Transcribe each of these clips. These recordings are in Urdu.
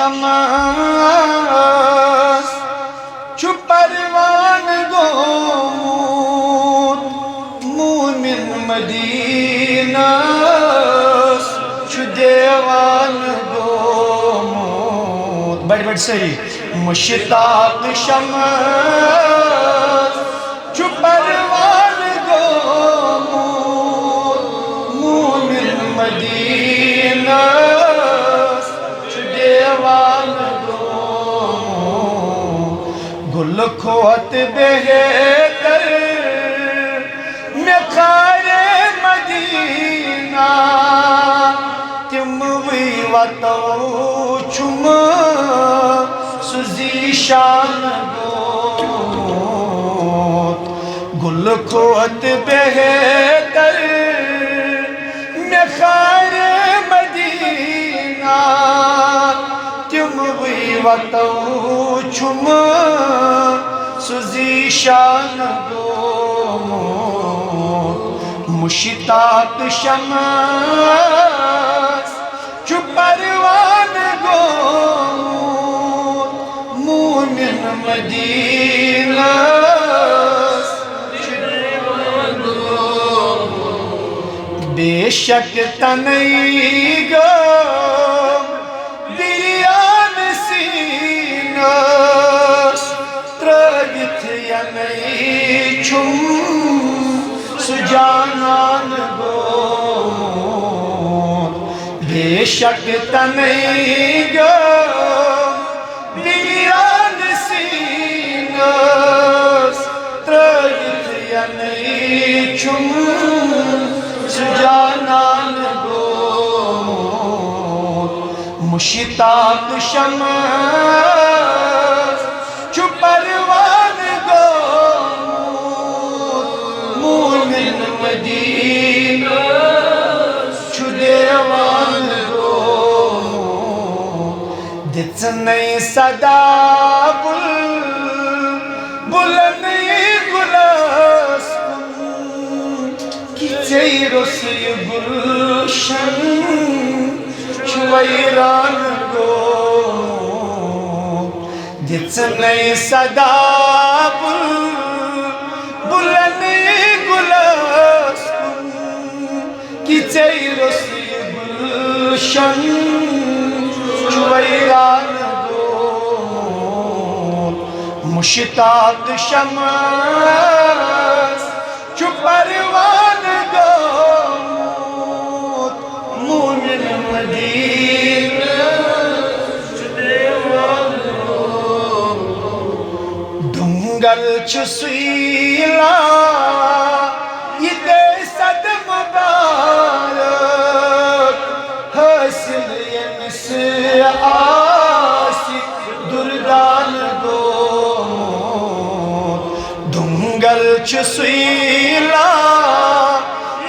شمس چھُ پروان گوٚمُت مومن مدینس چھُ دیوان گوٚمُت بڑِ بڑِ سٲری مشتاق شمس چھُ پروان گوٚمُت مومن مدینس چھُ دیوان گل کھوت بہتر میں خار مدینہ تم وی وطو چھم سزی شان گوت گل کھوت بہتر میں خار مدینہ تم وی وطو چھم سزی شان گوت مشتاق شمس چھُ پروان گوٚمُت مومن مدینس چھُ دیوان گوٚمُت بے شک تنہائی غم بریان سینس ترٲوِتھ ینَے چھُم سُہ جانان گوٚمُت بے شک تنہائی غم بریان سینس ترٲوِتھ ینَے چھُم سُہ جانان گوٚمُت مشتاق شمس چھُ پروان گوٚمُت مومن مدینس چھُ دیوان گوٚمُت دِژنَے صدا بُلبُلن گُلس کُن کہ ژےٚ روٚس یہِ گُلشن چھُ ویران گوٚمُت دِژنَے صدا بُلبُلن گُلس کُن کہ ژےٚ روٚس یہِ گُلشن چھُ ویران گوٚمُت مشتاق شمس چھُ پروان گوٚمُت مومن مدینس چھُ دیوان گوٚمُت دُنٛگل چھُ سُیلا ییٚتہِ صد مُبارک حٲصِل ییٚمِس آسہِ دُردان گوٚمُت دُنٛگل چھُ سُیلا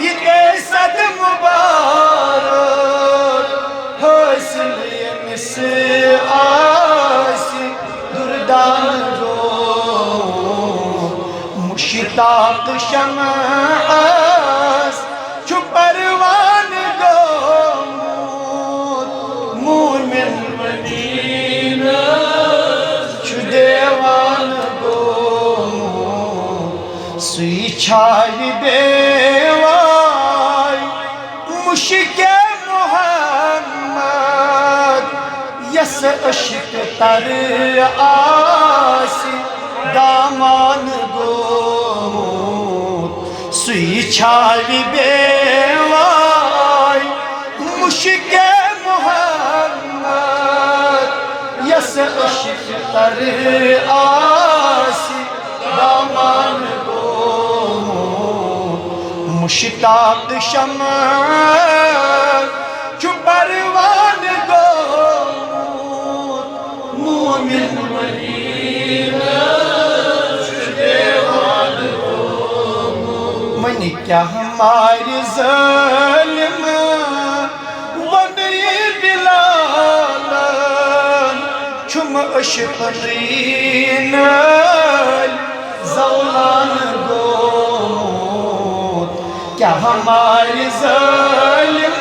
ییٚتہِ صد مُبارک حٲصِل ییٚمِس آسہِ دُردان گوٚمُت مشتاق شمس چھُ پروان گوٚمُت مومن مدینس چھُ دیوان گوٚمُت سُے چھاوِ بیواے مُشکِ محمد یس عشق تر آسہِ دامان گوٚمُت سُے چھاوِ بیواے مُشکِ محمد یس عشق تر آسہِ دامان گوٚمُت مشتاق شمس چھُ پروان گوٚمُت مومن مدینس چھُ دیوان گوٚمُت وۄنۍ کیٛاہ مارِ ظٲلِم ووٚن یہِ بِلالن چھُم عشقٕچ نٲلۍ زولان گوٚمُت کیٛاہ مارِ ظٲلِم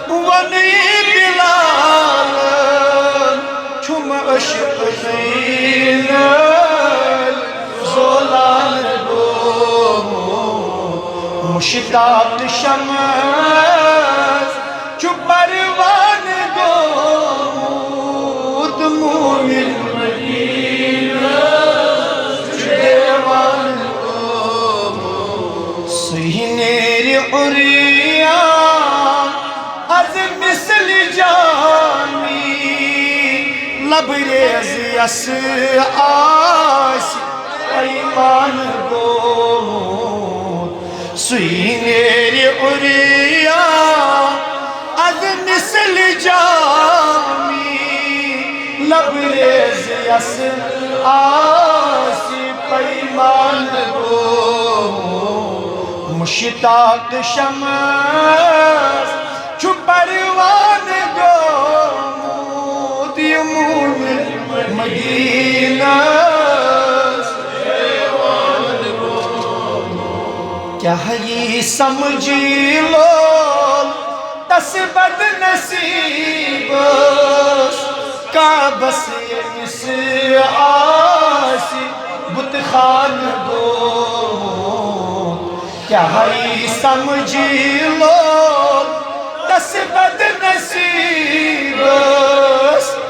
ووٚن یہِ بِلالن مشتاق شمس چو پروان گومود مومن مدینہ چو دیوان گومود سینیر عریان از مثل جامی لبریز یس آسی ایمان گومود سینیر عریان از مثل جامی لبریز یس آسی پیمان گومود مشتاق شمس چو پروان گومود مومن مدینہ کیا ہے یہ سمجھی لو دس بد نصیب کعبس مس آسی بت خان گومود کیا ہے یہ سمجھی لو دس بد نصیب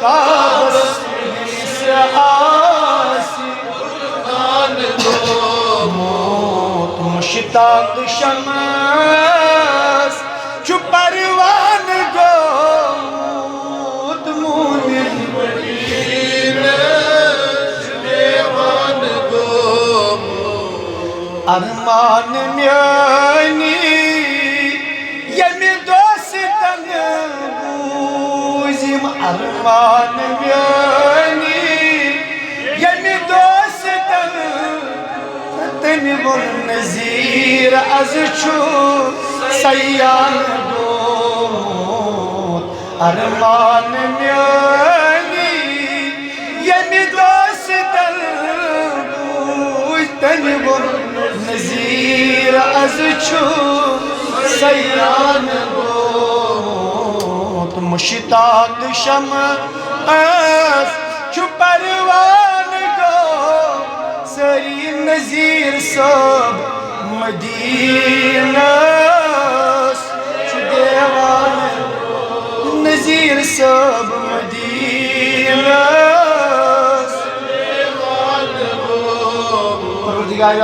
کعبس مس آسی بت خان گومود مشتاق شمس چو پروان گومود مومن مدینہ چو دیوان گومود ارمان میانی یمی دوستن بوزیم ارمان میانی یمی دوستن تنبون نظیر از چو سیان گومود ارمان میانی یمی دوستن بوز تنبون نظیر از چو سیان گومود مشتاق شمس چو پروان گومود سری نظیر صاحب مدینہ چو دیوان نظیر صاحب مدینہ پروردگار